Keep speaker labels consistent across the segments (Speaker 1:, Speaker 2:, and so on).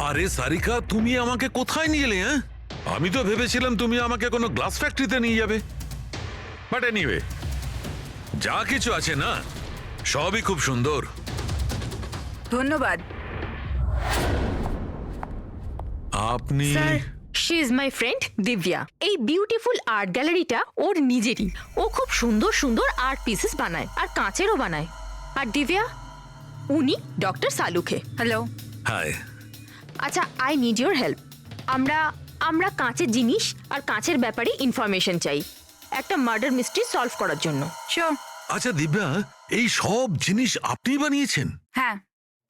Speaker 1: আরে সারিকা, তুমি আমাকে কোথায় নিয়ে এলে? হ্যাঁ, আমি তো ভেবেছিলাম তুমি আমাকে কোনো গ্লাস ফ্যাক্টরিতে নিয়ে যাবে। বাট এনিওয়ে, যা কিছু আছে না, সবই খুব সুন্দর।
Speaker 2: ধন্যবাদ।
Speaker 1: আপনি
Speaker 3: sir, she is my friend Divya. এই বিউটিফুল আর্ট গ্যালারিটা ওর নিজেরই। ও খুব সুন্দর সুন্দর আর্ট পিসেস বানায় আর কাঁচেরও বানায়। আর দিব্যা, উনি ডক্টর সালুখে।
Speaker 2: হ্যালো।
Speaker 1: হাই।
Speaker 3: আচ্ছা, আই নিড ইউর হেল্প। আমরা কাঁচের জিনিস আর কাঁচের ব্যাপারে ইনফরমেশন চাই একটা মার্ডার মিস্ট্রি সলভ করার জন্য।
Speaker 2: শিওর।
Speaker 1: আচ্ছা দিব্যা, এই সব জিনিস আপনি বানিয়েছেন?
Speaker 2: হ্যাঁ,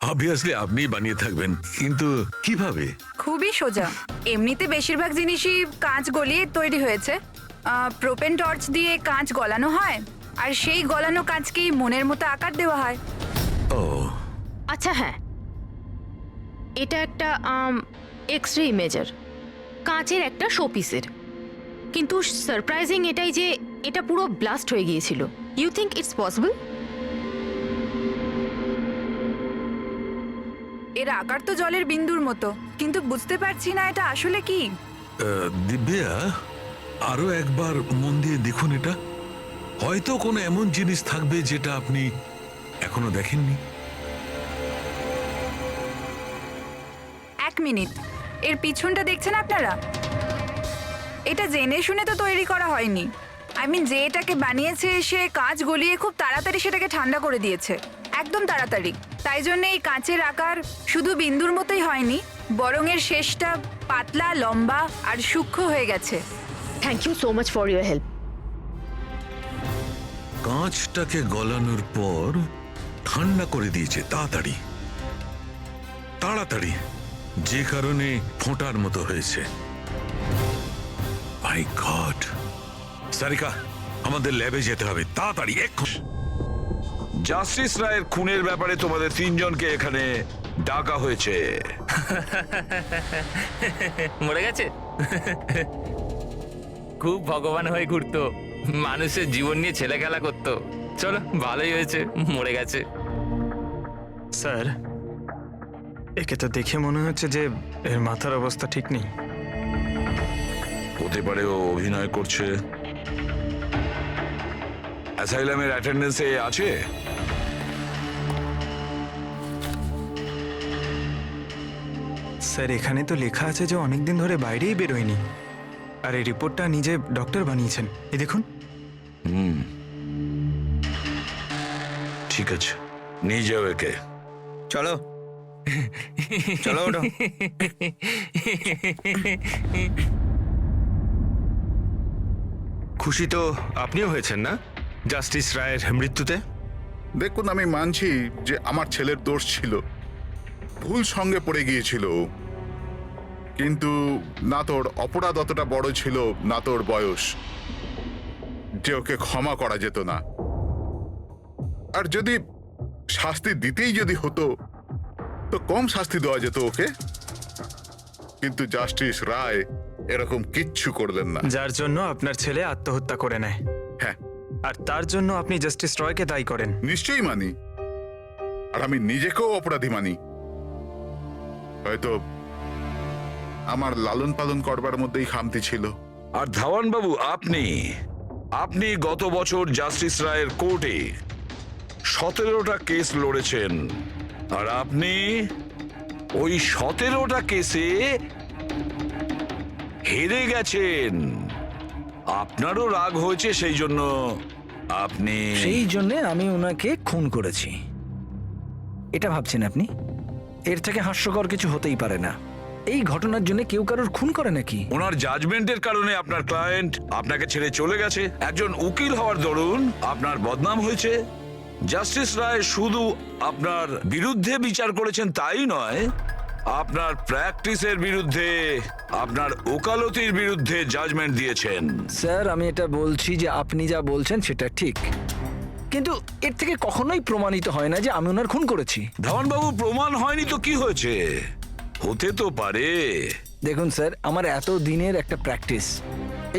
Speaker 1: অবভিয়াসলি আপনি বানিয়ে থাকবেন, কিন্তু কিভাবে?
Speaker 2: খুবই সোজা। এমনিতে বেশিরভাগ জিনিসই কাঁচ গলিয়ে তৈরি হয়েছে। প্রোপেন টর্চ দিয়ে কাঁচ গলানো হয়, আর সেই গলানো কাঁচকেই মনের মতো আকার দেওয়া হয়।
Speaker 1: ও
Speaker 3: আচ্ছা হ্যাঁ, এটা একটা এক্স রে ইমেজার, কাঁচের একটা শোপিসের। কিন্তু সারপ্রাইজিং এটাই যে এটা পুরো ব্লাস্ট হয়ে গিয়েছিল। You think it's possible?
Speaker 2: এর আকার তো জলের বিন্দুর মতো, কিন্তু বুঝতে পারছি না এটা আসলে কি।
Speaker 1: দিব্যা, আরো একবার মন দিয়ে দেখুন এটা। হয়তো কোনো এমন জিনিস থাকবে যেটা আপনি এখনো দেখেননি।
Speaker 2: এক মিনিট, এর পিছনটা দেখছেন আপনারা? এটা জেনে শুনে তো তৈরি করা হয়নি। আই মিন, যে এটাকে বানিয়েছে সে কাঁচ গলিয়ে খুব তাড়াতাড়ি সেটাকে ঠান্ডা করে দিয়েছে, একদম তাড়াতাড়ি। তাই জন্য এই কাঁচের আকার শুধু বিন্দুর মতোই হয়নি, বরং এর শেষটা পাতলা, লম্বা আর সূক্ষ্ম হয়ে গেছে।
Speaker 3: Thank you so much for your help.
Speaker 1: কাঁচটাকে গলানোর পর ঠান্ডা করে দিয়েছে তাড়াতাড়ি তাড়াতাড়ি, যে কারণে ফোঁটার মতো হয়েছে। মাই গড! সারিকা, আমাদের ল্যাবে যেতে হবে তাড়াতাড়ি, এক্ষুনি।
Speaker 4: জাস্টিস রায়ের খুনের ব্যাপারে তোমাদের তিনজনকে এখানে ডাকা হয়েছে।
Speaker 5: মরে গেছে? খুব ভগবান হয়ে ঘুরতো, মানুষের জীবন নিয়ে ছেলে খেলা করতো। চলো, ভালোই হয়েছে মরে গেছে।
Speaker 6: স্যার, একে তো দেখে মনে হচ্ছে যে এর মাথার অবস্থা ঠিক নেই।
Speaker 4: হতে পারে ও অভিনয় করছে। অ্যাসাইলামের অ্যাটেন্ডেন্সে আছে?
Speaker 6: স্যার, এখানে তো লেখা আছে যে অনেকদিন ধরে বাইরেই বেরোয়নি, আর এই রিপোর্টটা নিজে ডক্টর বানিয়েছেন। এই দেখুন।
Speaker 4: ঠিক আছে, নিয়ে যাও একে।
Speaker 7: চলো চলো ওঠো। খুশি তো আপনিও হয়েছেন না জাস্টিস রায়ের মৃত্যুতে?
Speaker 8: দেখুন, আমি মানছি যে আমার ছেলের দোষ ছিল, ভুল সঙ্গে পড়ে গিয়েছিল, কিন্তু না তোর অপরাধ অতটা বড় ছিল, না তোর বয়স, যে ওকে ক্ষমা করা যেত না। আর যদি শাস্তি দিতেই যদি হতো তো কম শাস্তি দেওয়া যেত ওকে, কিন্তু জাস্টিস রায় এরকম কিচ্ছু করলেন না।
Speaker 6: যার জন্য আপনার ছেলে আত্মহত্যা করে নেয়,
Speaker 8: হ্যাঁ,
Speaker 6: আর তার জন্য আপনি জাস্টিস রয়কে দায়ী করেন।
Speaker 8: নিশ্চয়ই মানি, আর আমি নিজেকেও অপরাধী মানি। হয়তো আমার লালন পালন করবার মধ্যেই খামতি ছিল।
Speaker 4: আর ধাওয়ান বাবু, আপনি গত বছর জাস্টিস রায়ের কোর্টে 17টা কেস লড়েছেন, আর আপনি ওই 17টা কেসে হেরে গেছেন। আপনারও রাগ হয়েছে, সেই জন্য
Speaker 7: সেই জন্য আমি ওনাকে খুন করেছি, এটা ভাবছেন আপনি? এর থেকে হাস্যকর কিছু হতেই পারে না। এই ঘটনার জন্য কেউ কারোর খুন করে নাকি?
Speaker 4: ওনার জাজমেন্টের কারণে আপনার ক্লায়েন্ট আপনাকে ছেড়ে চলে গেছে। একজন উকিল হওয়ার দরুন আপনার বদনাম হয়েছে। জাস্টিস রায় শুধু আপনার বিরুদ্ধে বিচার করেছেন তাই নয়, আপনার প্র্যাকটিসের বিরুদ্ধে, আপনার ওকালতির বিরুদ্ধে জাজমেন্ট দিয়েছেন।
Speaker 7: স্যার, আমি এটা বলছি যে আপনি যা বলছেন সেটা ঠিক, কিন্তু এর থেকে কখনোই প্রমাণিত হয় না যে আমি ওনার খুন করেছি।
Speaker 4: ধাওয়ান বাবু, প্রমাণ হয়নি তো কি হয়েছে? হতে তো পারে।
Speaker 7: দেখুন স্যার, আমার এত দিনের একটা প্র্যাকটিস,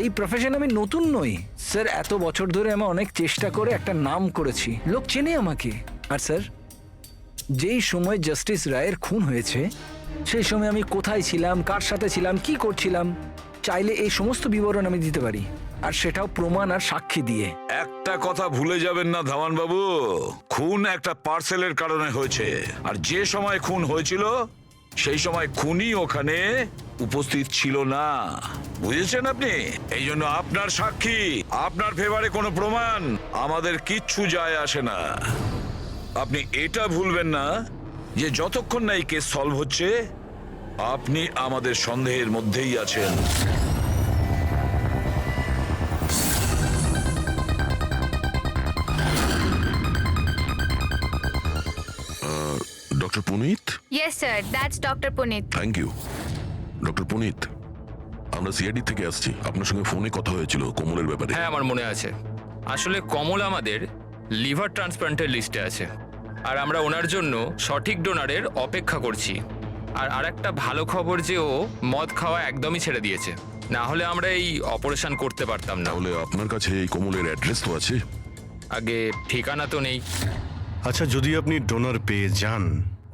Speaker 7: এই প্রফেশন আমি নতুন নই স্যার। এত বছর ধরে আমি অনেক চেষ্টা করে একটা নাম করেছি, লোক চেনে আমাকে। আর স্যার, যেই সময় জাস্টিস রায়ের খুন হয়েছে সেই সময় আমি কোথায় ছিলাম, কার সাথে ছিলাম, কি করছিলাম, চাইলে এই সমস্ত বিবরণ আমি দিতে পারি, আর সেটাও প্রমাণ আর সাক্ষী দিয়ে।
Speaker 4: একটা কথা ভুলে যাবেন না ধাওয়ান বাবু, খুন একটা পার্সেলের কারণে হয়েছে, আর যে সময় খুন হয়েছিল সেই সময় খুনি ওখানে উপস্থিত ছিল না, বুঝেছেন আপনি? এই জন্য আপনার সাক্ষী, আপনার ফেভারে কোনো প্রমাণ আমাদের কিচ্ছু যায় আসে না। আপনি এটা ভুলবেন না যে যতক্ষণ না এই কেস সলভ হচ্ছে আপনি আমাদের সন্দেহের মধ্যেই আছেন।
Speaker 9: Doctor Punit,
Speaker 10: Yes, sir. That's Dr. Punit.
Speaker 9: Thank you. Doctor Punit, আমরা সিআইডি থেকে আসছি, আপনার সঙ্গে ফোনে কথা হয়েছিল কোমলের ব্যাপারে।
Speaker 5: হ্যাঁ আমার মনে আছে। আসলে কমল আমাদের লিভার ট্রান্সপ্লান্টের লিস্টে আছে, আর আমরা ওনার জন্য সঠিক ডোনারের অপেক্ষা করছি। আর আরেকটা ভালো খবর যে ও মদ খাওয়া একদমই ছেড়ে দিয়েছে, না হলে আমরা এই অপারেশন করতে পারতাম না।
Speaker 9: তাহলে আপনার কাছে এই কোমলের অ্যাড্রেস তো আছে?
Speaker 5: আগে ঠিকানা তো নেই।
Speaker 11: আচ্ছা, যদি আপনি ডোনার পেয়ে যান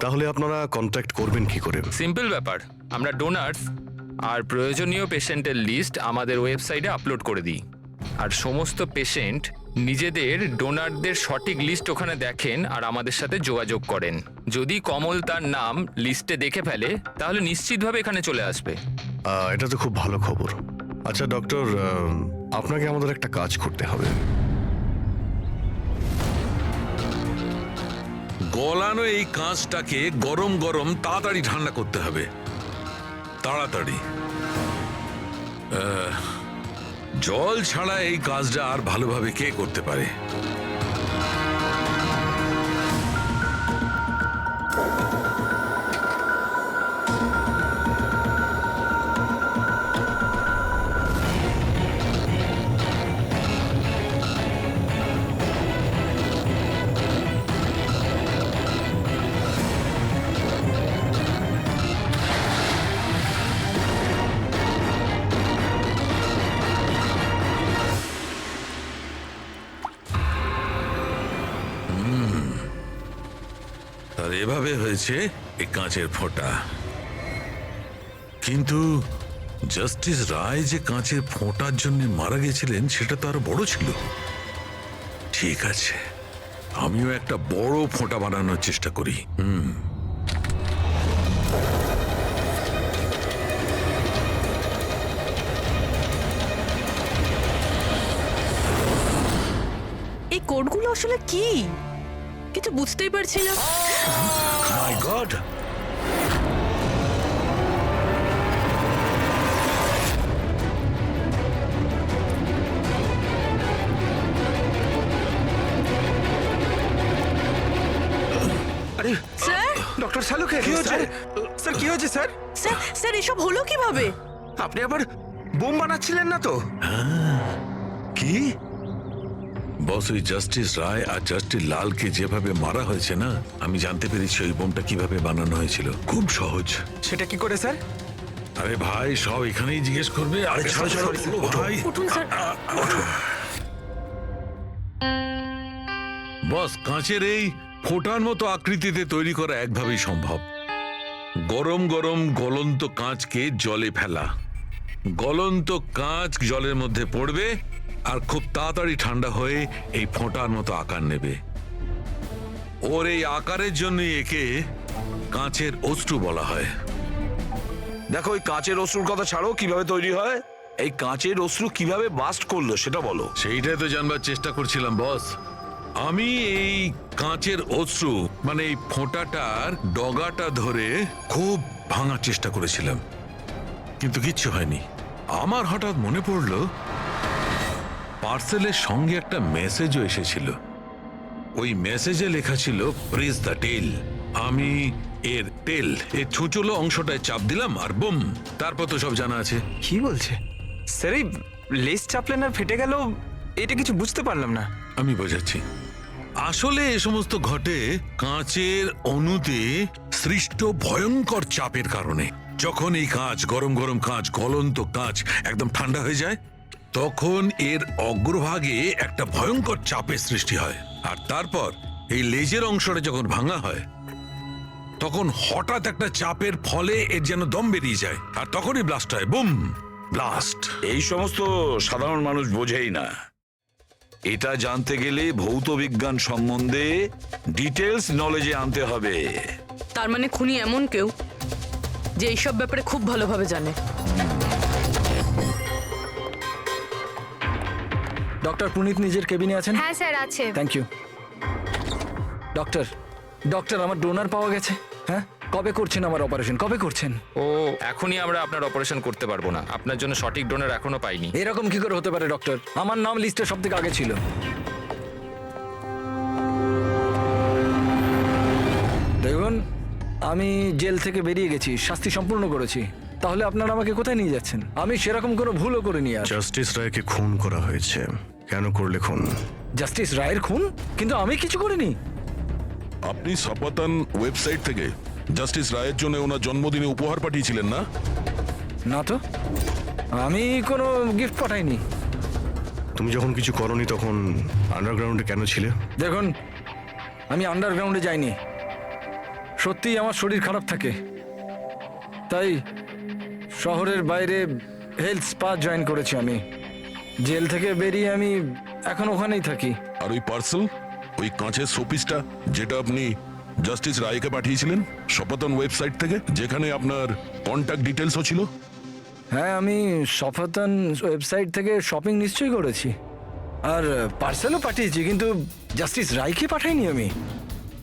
Speaker 11: তাহলে আপনারা কন্ট্যাক্ট করবেন কি করে?
Speaker 5: সিম্পল ব্যাপার, আমরা ডোনার্স আর প্রয়োজনীয় পেশেন্টের লিস্ট আমাদের ওয়েবসাইটে আপলোড করে দিই, আর সমস্ত পেশেন্ট নিজেদের ডোনারদের সঠিক লিস্ট ওখানে দেখেন আর আমাদের সাথে যোগাযোগ করেন। যদি কমল তার নাম লিস্টে দেখে ফেলে তাহলে নিশ্চিতভাবে এখানে চলে আসবে।
Speaker 11: এটা তো খুব ভালো খবর। আচ্ছা ডক্টর, আপনাকে আমাদের একটা কাজ করতে হবে।
Speaker 1: গলানো এই কাঁচটাকে গরম গরম তাড়াতাড়ি ঠান্ডা করতে হবে, তাড়াতাড়ি। জল ছাড়া এই কাজটা আর ভালোভাবে কে করতে পারে? আর এভাবে হয়েছে এই কাঁচের ফোঁটা। কিন্তু জাস্টিস রায় যে কাঁচের ফোঁটার জন্য মারা গেছিলেন সেটা তো আরো বড় ছিল। ঠিক আছে, আমিও একটা বড় ফোঁটা বানানোর চেষ্টা করি।
Speaker 12: এই কোডগুলো আসলে কি? কিছু বুঝতেই পারছি না।
Speaker 4: মাই গড,
Speaker 12: স্যার,
Speaker 6: ডক্টর শালুকে কি হয়েছে? স্যার কি হয়েছে স্যার?
Speaker 12: স্যার, স্যার এসব হলো কিভাবে?
Speaker 6: আপনি আবার বোম বানাচ্ছিলেন না তো?
Speaker 1: কি বস, ওই জাস্টিস রায় আর জাস্টিস লালকে যেভাবে মারা হয়েছে না, আমি জানতে পেরেছি ওই বোমটা কিভাবে বানানো হয়েছিল। খুব সহজ।
Speaker 6: সেটা কি করে স্যার?
Speaker 1: আরে ভাই, সব এখানেই জিজ্ঞেস করবে। আরে ছাড়ো ছাড়ো, ভাই
Speaker 12: উঠুন স্যার।
Speaker 1: বস, কাঁচের এই ফোঁটার মতো আকৃতিতে তৈরি করা একভাবেই সম্ভব। গরম গরম গলন্ত কাঁচকে জলে ফেলা, গলন্ত কাঁচ জলের মধ্যে পড়বে আর খুব তাড়াতাড়ি ঠান্ডা হয়ে এই ফোঁটার মতো আকার নেবে। ওর এই আকারের জন্য একে কাঁচের অশ্রু বলা হয়।
Speaker 4: দেখো ওই কাঁচের অশ্রুর কথা ছাড়ো, কিভাবে তৈরি হয়? এই কাঁচের অশ্রু কিভাবে বাস্ট করলো সেটা বলো।
Speaker 1: সেইটাই তো জানবার চেষ্টা করছিলাম বস। আমি এই কাঁচের অশ্রু মানে এই ফোঁটাটার ডগাটা ধরে খুব ভাঙার চেষ্টা করেছিলাম, কিন্তু কিচ্ছু হয়নি। আমার হঠাৎ মনে পড়লো পার্সেলের সঙ্গে একটা মেসেজও এসেছিল। ওই মেসেজে লেখা ছিল প্রেস দ্য টেল। আমি এর টেল, এর ছুঁচলো অংশটায় চাপ দিলাম আর বুম, তারপর তো সব জানা আছে।
Speaker 6: কি বলছে স্যার? এই লেস চাপলেন আর ফেটে গেল, এটা কিছু বুঝতে পারলাম না।
Speaker 1: আমি বোঝাচ্ছি। আসলে এ সমস্ত ঘটে কাঁচের অণুতে সৃষ্ট ভয়ঙ্কর চাপের কারণে। যখন এই কাঁচ, গরম গরম কাঁচ, গলন্ত কাঁচ একদম ঠান্ডা হয়ে যায়, তখন এর অগ্রভাগে একটা ভয়ঙ্কর চাপের সৃষ্টি হয়। আর তারপর এই লেজের অংশটা যখন ভাঙা হয় তখন হঠাৎ একটা চাপের ফলে এর যেন দম বেরিয়ে যায় আর তখনই ব্লাস্ট হয়, বুম ব্লাস্ট।
Speaker 4: এই সমস্ত সাধারণ মানুষ বোঝেই না। এটা জানতে গেলে ভৌত বিজ্ঞান সম্বন্ধে ডিটেলস নলেজে আনতে হবে।
Speaker 12: তার মানে খুনি এমন কেউ যে এইসব ব্যাপারে খুব ভালোভাবে জানে।
Speaker 7: ডক্টর পুনিত নিজের কেবিনে আছেন?
Speaker 10: হ্যাঁ স্যার আছে।
Speaker 7: Thank you. ডক্টর ডক্টর আমার ডোনার পাওয়া গেছে। হ্যাঁ, কবে করছেন আমার অপারেশন, কবে করছেন?
Speaker 5: ও এখনই আমরা আপনার অপারেশন করতে পারবো না, আপনার জন্য সঠিক ডোনার এখনো পাইনি।
Speaker 7: এরকম কি করে হতে পারে ডক্টর? আমার নাম লিস্টে সব থেকে আগে ছিল। দেখুন, আমি জেল থেকে বেরিয়ে গেছি, শাস্তি সম্পূর্ণ করেছি। তাহলে আপনারা আমাকে কোথায় নিয়ে যাচ্ছেন? আমি সেরকম কোনো ভুলও করিনি। আর
Speaker 11: জাস্টিস রায়কে খুন করা হয়েছে। কেন করলে খুন?
Speaker 7: জাস্টিস রায়ের খুন? কিন্তু আমি কিছু করিনি।
Speaker 9: আপনি সপাতন ওয়েবসাইট থেকে জাস্টিস রায়ের জন্য ওনার জন্মদিনে উপহার পাঠিয়েছিলেন না?
Speaker 7: না তো, আমি কোনো গিফট পাঠাইনি।
Speaker 11: তুমি যখন কিছু করনি তখন আন্ডারগ্রাউন্ডে কেন ছিলে?
Speaker 7: দেখুন, আমি আন্ডারগ্রাউন্ডে যাইনি। সত্যিই আমার শরীর খারাপ থাকে, তাই শহরের বাইরে হেলথ স্পা জয়েন করেছি আমি। জেল থেকে বেরিয়ে আমি এখন ওখানেই থাকি।
Speaker 9: আর ওই পার্সেল, ওই কাঁচের শোপিসটা যেটা আপনি জাস্টিস রায়কে পাঠিয়েছিলেন সপাতন ওয়েবসাইট থেকে, যেখানে আপনার কন্ট্যাক্ট ডিটেলসও ছিল?
Speaker 7: হ্যাঁ, আমি সফাতন ওয়েবসাইট থেকে শপিং নিশ্চয়ই করেছি, আর পার্সেলও পাঠিয়েছি, কিন্তু জাস্টিস রায়কে পাঠাইনি।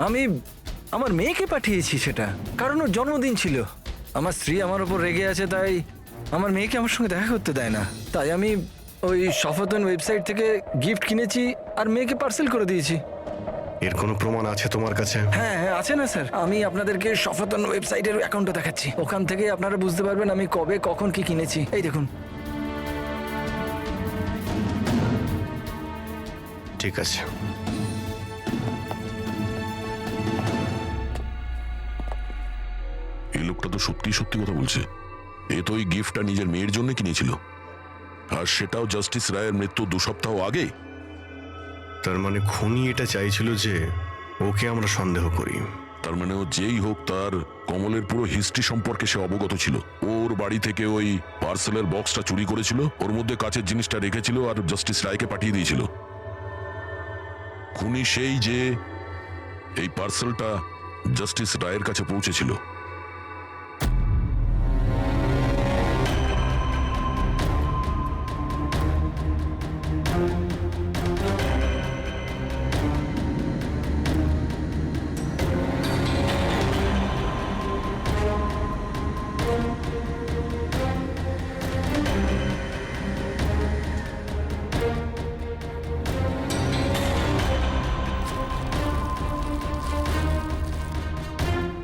Speaker 7: আমি আমার মেয়েকে পাঠিয়েছি সেটা, কারণ ওর জন্মদিন ছিল। আমার স্ত্রী আমার ওপর রেগে আছে, তাই আমার মেয়েকে আমার সঙ্গে দেখা করতে দেয় না। তাই আমি ওই সফাতন ওয়েবসাইট থেকে গিফট কিনেছি আর মেয়েকে পার্সেল করে দিয়েছি।
Speaker 11: এর কোনো প্রমাণ আছে তোমার কাছে?
Speaker 7: হ্যাঁ হ্যাঁ, আছে না স্যার। আমি আপনাদেরকে সফাতন ওয়েবসাইটের অ্যাকাউন্টটা দেখাচ্ছি, ওখান থেকে আপনারা বুঝতে পারবেন আমি কবে কখন কি কিনেছি। এই দেখুন।
Speaker 11: ঠিক আছে।
Speaker 9: এই লোকটা তো সত্যি সত্যি কথা বলছে। এ তো ওই গিফটটা নিজের মেয়ের জন্য কিনেছিল, আর সেটাও জাস্টিস রায়ের মৃত্যু 2 সপ্তাহ আগে।
Speaker 11: তার মানে খুনি এটা চাইছিল যে ওকে আমরা সন্দেহ করি।
Speaker 9: তার মানে ও যেই হোক, তার কমলের পুরো হিস্ট্রি সম্পর্কে সে অবগত ছিল। ওর বাড়ি থেকে ওই পার্সেলের বক্সটা চুরি করেছিল, ওর মধ্যে কাচের জিনিসটা রেখেছিল আর জাস্টিস রায়কে পাঠিয়ে দিয়েছিল। খুনি সেই যে এই পার্সেলটা জাস্টিস রায়ের কাছে পৌঁছেছিল।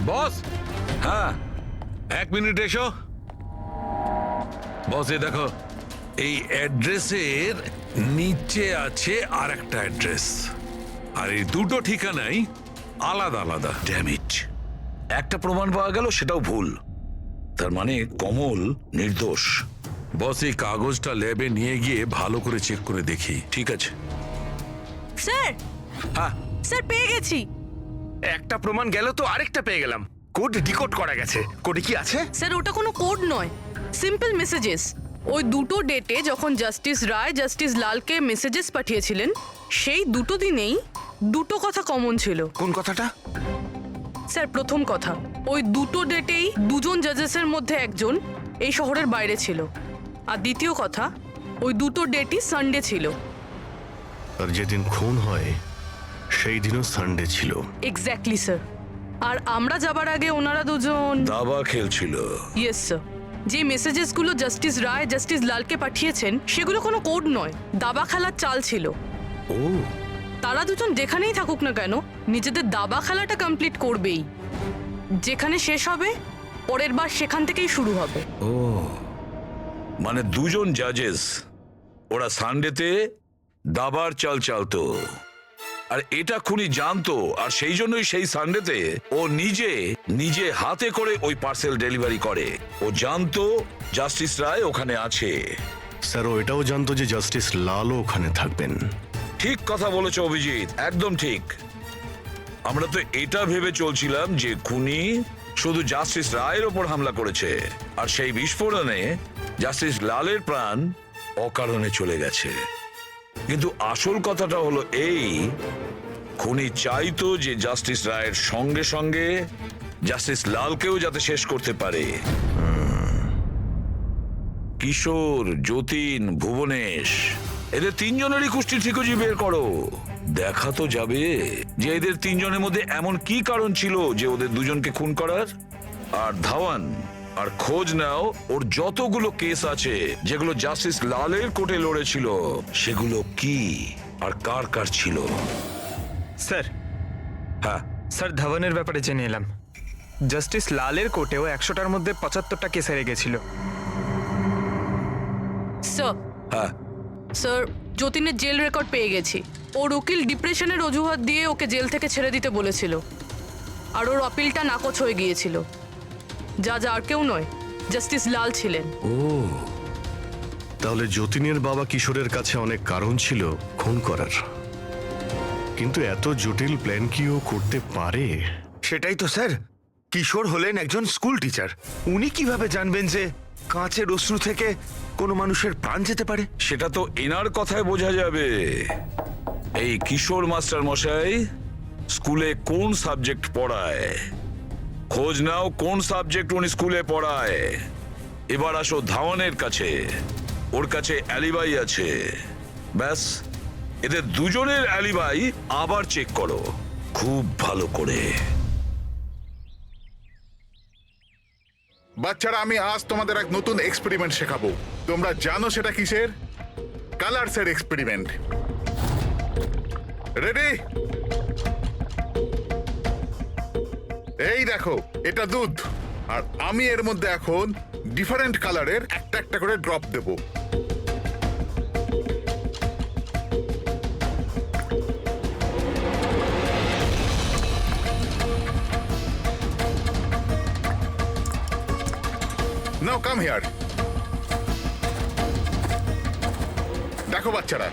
Speaker 1: বস,
Speaker 4: হ্যাঁ,
Speaker 1: 1 মিনিট এসো। বস, এ দেখো, এই অ্যাড্রেসের নিচে আছে আর একটা অ্যাড্রেস, আর এই দুটো ঠিকানাই আলাদা আলাদা।
Speaker 4: ড্যাম ইট, একটা প্রমাণ পাওয়া গেল, সেটাও ভুল। তার মানে কমল নির্দোষ।
Speaker 1: বস, এই কাগজটা ল্যাবে নিয়ে গিয়ে ভালো করে চেক করে দেখি।
Speaker 4: ঠিক আছে।
Speaker 12: স্যার,
Speaker 4: হ্যাঁ,
Speaker 12: স্যার পেয়ে গেছি।
Speaker 6: একটা প্রমাণ গেল তো আরেকটা পেয়ে গেলাম। কোড ডিকোড করা গেছে। কোডে কি আছে?
Speaker 12: স্যার ওটা কোনো কোড নয়, সিম্পল মেসেজেস। ওই দুটো ডেটে যখন জাস্টিস রায় জাস্টিস লালকে মেসেজেস পাঠিয়েছিলেন, সেই দুটো দিনেই দুটো কথা কমন ছিল।
Speaker 6: কোন কথাটা?
Speaker 12: স্যার প্রথম কথা, ওই দুটো ডেটেই দুজন জাজেসের মধ্যে একজন এই শহরের বাইরে ছিল। আর দ্বিতীয় কথা, ওই দুটো ডেটই সানডে ছিল।
Speaker 11: আর যেদিন খুন হয় সেই দিনও সানডে ছিল।
Speaker 12: Exactly sir. আর আমরা যাবার আগে ওনারা দুজন
Speaker 4: দাবা খেলছিল।
Speaker 12: Yes sir. যে মেসেজেসগুলো জাস্টিস রায় জাস্টিস লালকে পাঠিয়েছেন সেগুলো কোনো কোড নয়, দাবা খেলার চাল ছিল।
Speaker 4: ও,
Speaker 12: তারা দুজন যেখানেই থাকুক না কেন নিজেদের দাবা খেলাটা কমপ্লিট করবেই। যেখানে শেষ হবে পরের বার সেখান থেকেই শুরু হবে।
Speaker 4: ও, মানে দুজন জাজেস, ওরা সানডেতে দাবার চাল চালতো, আর এটা খুনি জানতো, আর সেই জন্যই সেই সানডেতে ও নিজে হাতে করে ওই পার্সেল ডেলিভারি করে। ও জানতো জাস্টিস রায় ওখানে আছে।
Speaker 11: স্যার ও এটাও জানতো যে জাস্টিস লালও ওখানে থাকবেন।
Speaker 4: ঠিক কথা বলেছো অভিজিৎ, একদম ঠিক। আমরা তো এটা ভেবে চলছিলাম যে খুনি শুধু জাস্টিস রায়ের ওপর হামলা করেছে, আর সেই বিস্ফোরণে জাস্টিস লালের প্রাণ অকারণে চলে গেছে। কিন্তু আসল কথাটা হলো এই, খুনি চাইতো যে জাস্টিস রায়ের সঙ্গে সঙ্গে জাস্টিস লালকেও যাতে শেষ করতে পারে। কিশোর, যতীন, ভুবনেশ, এদের তিনজনেরই কুষ্টি ঠিকুজি বের করো। দেখা তো যাবে যে এদের তিনজনের মধ্যে এমন কি কারণ ছিল যে ওদের দুজনকে খুন করার। আর ধাওয়ান, আর খোঁজ নাও ওর যতগুলো কেস আছে যেগুলো জাস্টিস লালের কোর্টে লড়েছিল, সেগুলো কি আর কার কার ছিল।
Speaker 6: স্যার,
Speaker 4: হ্যাঁ,
Speaker 6: স্যার ধাওয়ানের ব্যাপারে জেনে এলাম। জাস্টিস লালের কোর্টেও 100টার মধ্যে 75টা কেস হেরে গেছিল।
Speaker 12: স্যার,
Speaker 4: হ্যাঁ,
Speaker 12: স্যার যতীনের জেল রেকর্ড পেয়ে গেছি। ওর উকিল ডিপ্রেশনের অজুহাত দিয়ে ওকে জেল থেকে ছেড়ে দিতে বলেছিল, আর ওর আপিলটা নাকচ হয়ে গিয়েছিল। যা আর কেউ নয়, জাস্টিস লাল ছিলেন।
Speaker 11: তাহলে যতীনের বাবা কিশোরের কাছে অনেক কারণ ছিল খুন করার, কিন্তু এত জটিল প্ল্যান কি ও করতে পারে?
Speaker 13: সেটাই তো স্যার, কিশোর হলেন একজন স্কুল টিচার। উনি কিভাবে জানবেন যে কাঁচের অশ্রু থেকে কোনো মানুষের প্রাণ যেতে পারে?
Speaker 4: সেটা তো এনার কথায় বোঝা যাবে। এই কিশোর মাস্টার মশাই স্কুলে কোন সাবজেক্ট পড়ায়, খোঁজ নাও কোন সাবজেক্ট উনি স্কুলে পড়ায়। এবার আসো ধাওয়ানের কাছে, ওর কাছে অ্যালিবাই আছে। ব্যাস, এদের দুজনের অ্যালিবাই আবার চেক করো খুব ভালো করে।
Speaker 8: বাচ্চারা, আমি আজ তোমাদের এক নতুন এক্সপেরিমেন্ট শেখাবো। তোমরা জানো সেটা কিসের? কালারসের এক্সপেরিমেন্ট। রেডি? এই দেখো, এটা দুধ, আর আমি এর মধ্যে এখন ডিফারেন্ট কালারের একটা একটা করে drop Dev. Now come here. দেখো বাচ্চারা,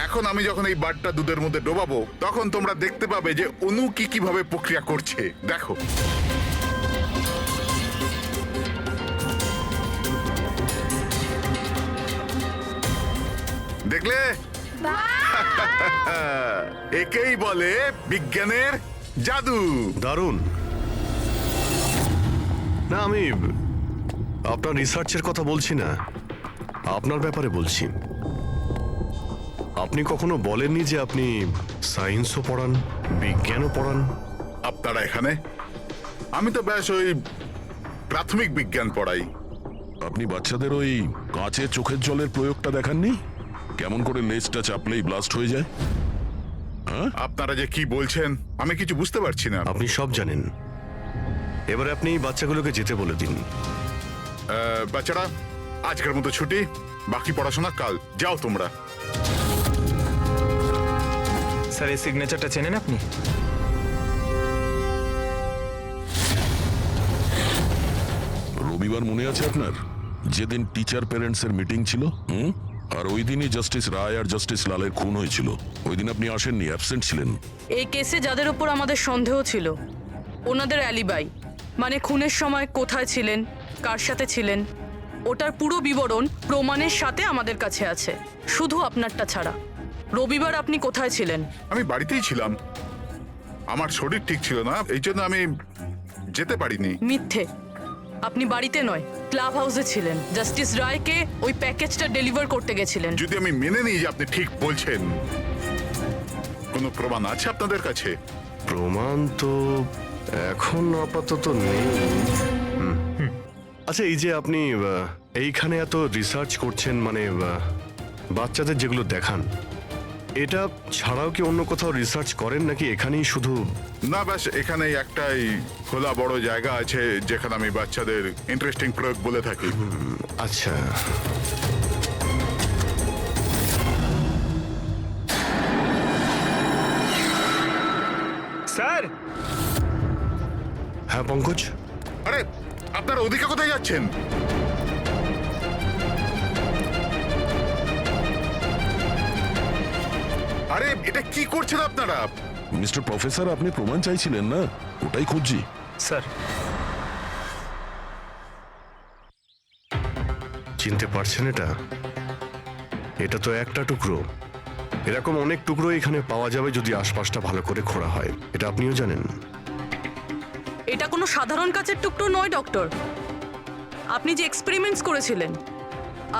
Speaker 8: এখন আমি যখন এই বারটা দুধের মধ্যে ডোবাবো, তখন তোমরা দেখতে পাবে যে অনু কি কিভাবে প্রক্রিয়া করছে। দেখো, দেখলে? একেই বলে বিজ্ঞানের জাদু।
Speaker 11: দারুণ না, আমি আপনার রিসার্চের কথা বলছি না, আপনার ব্যাপারে বলছি। আপনি কখনো বলেননি যে আপনি সায়েন্সও পড়ান, বিজ্ঞানও পড়ান?
Speaker 8: আপনারা এখানে? আমি তো ব্যাস ওই প্রাথমিক বিজ্ঞান পড়াই।
Speaker 9: আপনি বাচ্চাদের ওই কাঁচের চোখের জলের প্রয়োগটা দেখাননি? কেমন করে লেজটা চাপলেই ব্লাস্ট হয়ে যায়?
Speaker 8: আপনারা যে কি বলছেন আমি কিছু বুঝতে পারছি না।
Speaker 11: আপনি সব জানেন, এবারে আপনি বাচ্চাগুলোকে যেতে বলে দিন।
Speaker 8: বাচ্চারা, আজকের মতো ছুটি, বাকি পড়াশোনা কাল। যাও তোমরা।
Speaker 6: স্যার, এই সিগনেচারটা চেনেন আপনি?
Speaker 9: রবিবার মনে আছে আপনার, যেদিন টিচার প্যারেন্টসের মিটিং ছিল? আর ওই দিনই জাস্টিস রায় আর জাস্টিস লালের খুন হয়েছিল। ওই দিন আপনি আসেননি, অ্যাবসেন্ট ছিলেন।
Speaker 12: এই কেসে যাদের উপর আমাদের সন্দেহ ছিল, ওনাদের অ্যালিবাই, মানে খুনের সময় কোথায় ছিলেন, কার সাথে ছিলেন, ওটার পুরো বিবরণ প্রমাণের সাথে আমাদের কাছে আছে, শুধু আপনারটা ছাড়া। রবিবার আপনি কোথায় ছিলেন?
Speaker 8: আমি বাড়িতেই ছিলাম। আমার শরীর ঠিক ছিল না, এই জন্য আমি যেতে পারিনি।
Speaker 12: মিথ্যে, আপনি বাড়িতে নয়, ক্লাব হাউসে ছিলেন। জাস্টিস রায়কে ওই প্যাকেজটা ডেলিভার করতে গেছিলেন।
Speaker 8: যদি আমি মেনে নিই যে আপনি ঠিক বলছেন, কোনো প্রমাণ আছে আপনাদের কাছে?
Speaker 11: প্রমাণ তো এখন আপাতত নেই। আচ্ছা, এই যে আপনি এইখানে এত রিসার্চ করছেন, মানে বাচ্চাদের যেগুলো দেখান, এটা ছাড়াও কি অন্য কোথাও রিসার্চ করেন নাকি এখানেই শুধু?
Speaker 8: না, ব্যাস এখানেই একটাই খোলা বড় জায়গা আছে যেখানে আমি বাচ্চাদের ইন্টারেস্টিং প্রয়োগ বলে থাকি।
Speaker 11: আচ্ছা,
Speaker 6: স্যার।
Speaker 11: হ্যাঁ পঙ্কজ।
Speaker 8: আরে, আপনারা ওদিকে কোথায় যাচ্ছেন? আরে, এটা কি করছেন আপনারা?
Speaker 9: মিস্টার প্রফেসর, আপনি প্রমাণ চাইছিলেন না? ওটাই খুঁজছি।
Speaker 6: স্যার,
Speaker 11: চিনতে পারছেন এটা? এটা তো একটা টুকরো। এরকম অনেক টুকরো এখানে পাওয়া যাবে যদি আশপাশটা ভালো করে খোঁড়া হয়। এটা আপনিও জানেন।
Speaker 12: এটা কোনো সাধারণ কাচের টুকরো নয় ডক্টর। আপনি যে এক্সপেরিমেন্টস করেছিলেন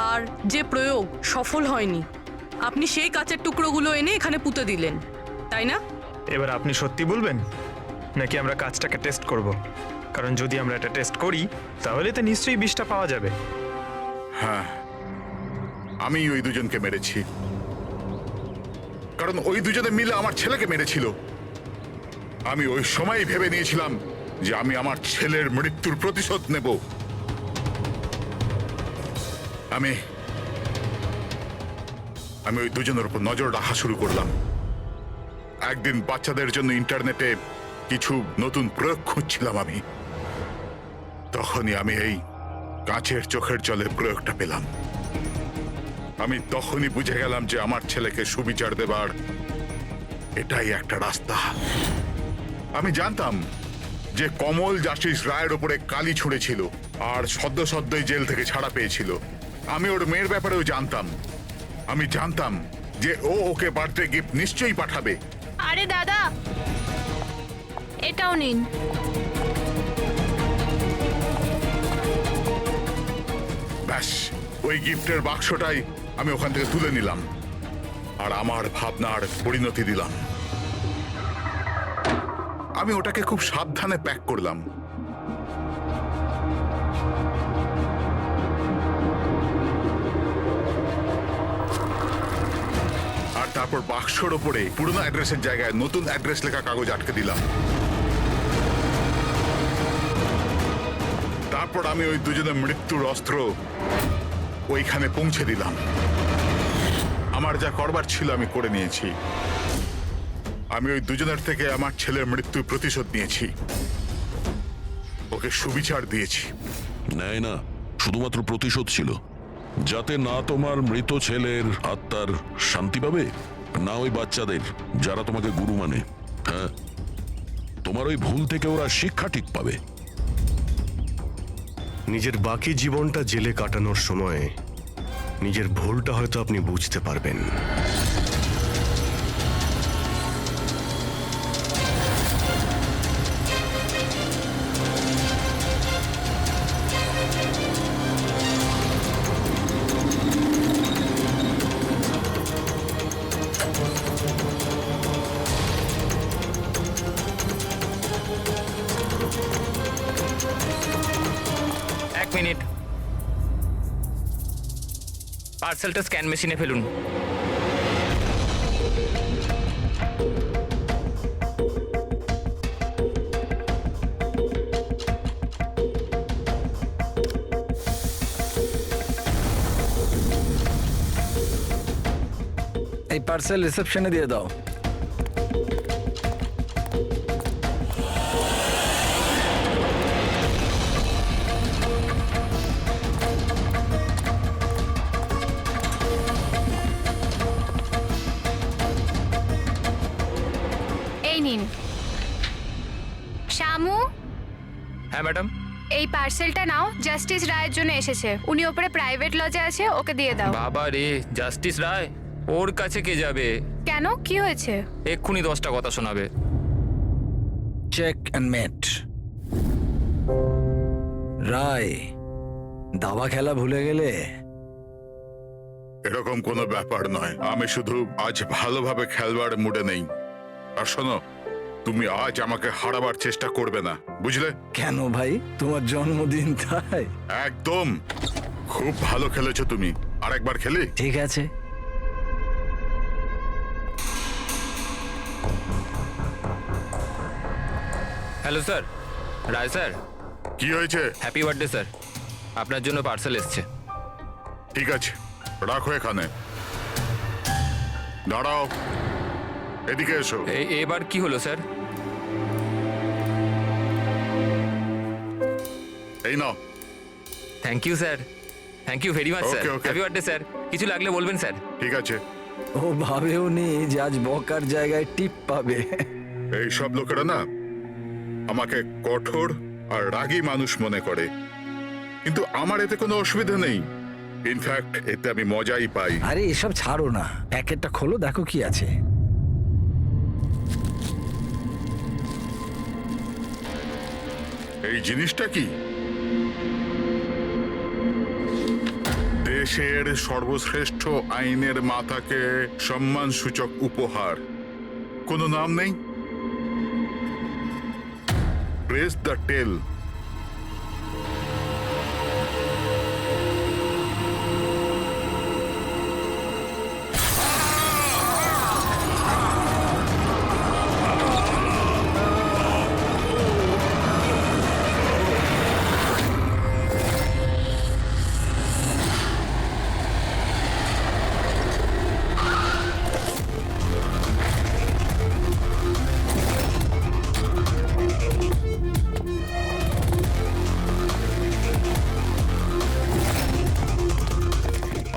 Speaker 12: আর যে প্রয়োগ সফল হয়নি, আপনি সেই কাচের টুকরোগুলো এনে এখানে পুঁতে দিলেন, তাই না?
Speaker 6: এবার আপনি সত্যি বলবেন নাকি আমরা কাজটাকে টেস্ট করব? কারণ যদি আমরা এটা টেস্ট করি তাহলে তো নিশ্চয়ই বিষটা পাওয়া যাবে।
Speaker 8: হ্যাঁ, আমি ওই দুজনকে মেরেছি, কারণ ওই দুজনে মিলে আমার ছেলেকে মেরেছিল। আমি ওই সময় ভেবে নিয়েছিলাম যে আমি আমার ছেলের মৃত্যুর প্রতিশোধ নেব। আমি ওই দুজনের উপর নজর রাখা শুরু করলাম। একদিন বাচ্চাদের জন্য ইন্টারনেটে কিছু নতুন প্রয়োগ খুঁজছিলাম আমি। তখনই আমি এই কাঁচের চোখের জলের প্রয়োগটা পেলাম। আমি তখনই বুঝে গেলাম যে আমার ছেলেকে সুবিচার দেবার এটাই একটা রাস্তা। আমি জানতাম যে কমল জাস্টিস রায়ের উপরে কালি ছুঁড়েছিল আর সদ্যই জেল থেকে ছাড়া পেয়েছিল। আমি ওর মেয়ের ব্যাপারেও জানতাম। আমি জানতাম যে ও ওকে বার্থডে গিফট নিশ্চয়ই পাঠাবে।
Speaker 3: আরে দাদা, এটাও নিন।
Speaker 8: ব্যাস, ওই গিফটের বাক্সটাই আমি ওখান থেকে তুলে নিলাম আর আমার ভাবনার পরিণতি দিলাম। আমি ওটাকে খুব সাবধানে প্যাক করলাম। আর তারপর বাক্সর ওপরে পুরনো অ্যাড্রেসের জায়গায় নতুন অ্যাড্রেস লেখা কাগজ আটকে দিলাম। তারপর আমি ওই দুজনের মৃত্যুর অস্ত্র ওইখানে পৌঁছে দিলাম। আমার যা করবার ছিল আমি করে নিয়েছি। আমি ওই দুজনের থেকে আমার ছেলের মৃত্যুর প্রতিশোধ নিয়েছি, ওকে সুবিচার দিয়েছি।
Speaker 9: নেয় না, শুধুমাত্র প্রতিশোধ ছিল, যাতে না তোমার মৃত ছেলের আত্মার শান্তি পাবে, না ওই বাচ্চাদের যারা তোমাকে গুরু মানে। হ্যাঁ, তোমার ওই ভুল থেকে ওরা শিক্ষা ঠিক পাবে।
Speaker 11: নিজের বাকি জীবনটা জেলে কাটানোর সময় নিজের ভুলটা হয়তো আপনি বুঝতে পারবেন।
Speaker 5: এক মিনিট, পার্সেলটা স্ক্যান মেশিনে ফেলুন।
Speaker 7: এই পার্সেল রিসেপশনে দিয়ে দাও।
Speaker 10: এই নিন। শামু,
Speaker 5: হ্যাঁ ম্যাডাম।
Speaker 10: এই পার্সেলটা নাও, জাস্টিস রায়ের জন্য এসেছে। উনি ওপরে প্রাইভেট লজে আছে, ওকে দিয়ে দাও।
Speaker 5: বাবা রে, জাস্টিস রায়? ওর কাছে কে যাবে?
Speaker 10: কেন, কি হয়েছে?
Speaker 5: এক্ষুনি 10টা কথা শোনাবে।
Speaker 7: চেক অ্যান্ড মেট। রায়, দাবা খেলা ভুলে গেলে?
Speaker 8: এরকম কোনো ব্যাপার নয়, আমি শুধু আজ ভালোভাবে খেলবার মুডে নেই। আর শোনো, তুমি আজ আমাকে হারাবার চেষ্টা করবে না, বুঝলে?
Speaker 7: কেন ভাই, তোমার জন্মদিন তাই?
Speaker 8: একদম, খুব ভালো খেলেছো তুমি। আরেকবার খেলি?
Speaker 7: ঠিক আছে।
Speaker 5: হ্যালো স্যার, রায় স্যার।
Speaker 8: কি হয়েছে?
Speaker 5: হ্যাপি বার্থডে স্যার, আপনার জন্য পার্সেল এসছে।
Speaker 8: ঠিক আছে, রাখো এখানে। দাঁড়াও, এদিকে এসো।
Speaker 5: এবার কি হলো স্যার?
Speaker 8: এই নাও।
Speaker 5: Thank you sir, thank you very much sir.
Speaker 8: Okay, okay.
Speaker 5: Happy birthday sir. কিছু লাগলে বলবেন স্যার।
Speaker 8: ঠিক আছে,
Speaker 7: ও ভাবেও নি যে আজ বকার জায়গায় টিপ পাবে।
Speaker 8: এই সব লোকেরা না আমাকে কঠোর আর রাগী মানুষ মনে করে, কিন্তু আমার এতে কোনো অসুবিধা নেই। ইনফ্যাক্ট এতে আমি মজাই পাই।
Speaker 7: আরে এসব ছাড়ো না, প্যাকেটটা খোলো, দেখো কি আছে।
Speaker 8: এই জিনিসটা কি? দেশের সর্বশ্রেষ্ঠ আইনের মাথাকে সম্মানসূচক উপহার। কোনো নাম নেই? প্রেস দ্য টেল।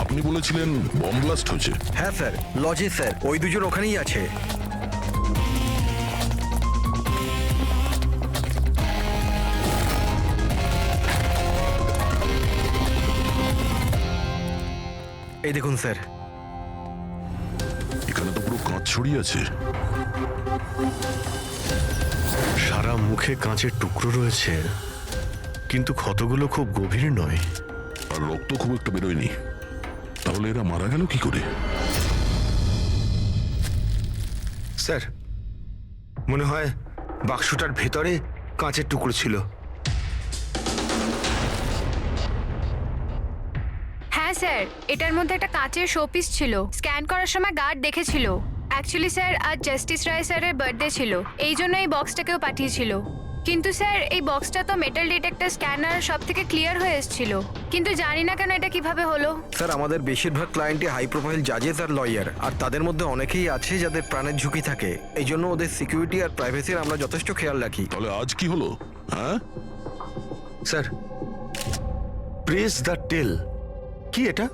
Speaker 9: আপনি বলেছিলেন বম ব্লাস্ট হয়েছে।
Speaker 7: হ্যাঁ স্যার, লজে স্যার, ওই দুজন ওখানেই আছে। এই দেখুন স্যার।
Speaker 9: এখানে তো পুরো কাঁচ ছড়িয়ে আছে।
Speaker 11: সারা মুখে কাঁচের টুকরো রয়েছে, কিন্তু ক্ষতগুলো খুব গভীর নয়।
Speaker 9: আর রক্ত খুব একটা বেরোয়নি। তাহলে এরা মারা গেল কি করে?
Speaker 13: স্যার, মনে হয় বাক্সটার ভেতরে কাঁচের টুকরো ছিল।
Speaker 10: হ্যাঁ স্যার, এটার মধ্যে একটা কাঁচের শোপিস ছিল। স্ক্যান করার সময় গার্ড দেখেছিল। অ্যাকচুয়ালি স্যার, আজ জাস্টিস রায় স্যারের বার্থডে ছিল, এই জন্য এই বক্সটাকেও পাঠিয়েছিল। কিন্তু স্যার, এই বক্সটা তো মেটাল ডিটেক্টর স্ক্যানার সব থেকে ক্লিয়ার হয়ে এসেছিল, কিন্তু জানি না কেন এটা কিভাবে হলো।
Speaker 6: স্যার, আমাদের বেশিরভাগ ক্লায়েন্টই হাই প্রোফাইল জাজেস আর লয়ার, আর তাদের মধ্যে অনেকেই আছে যাদের প্রাণের ঝুঁকি থাকে। এই জন্য ওদের সিকিউরিটি আর প্রাইভেসির আমরা যথেষ্ট খেয়াল রাখি।
Speaker 9: তাহলে আজ কি হলো? হ্যাঁ
Speaker 13: স্যার, প্রেস দ্য টেল কি এটা?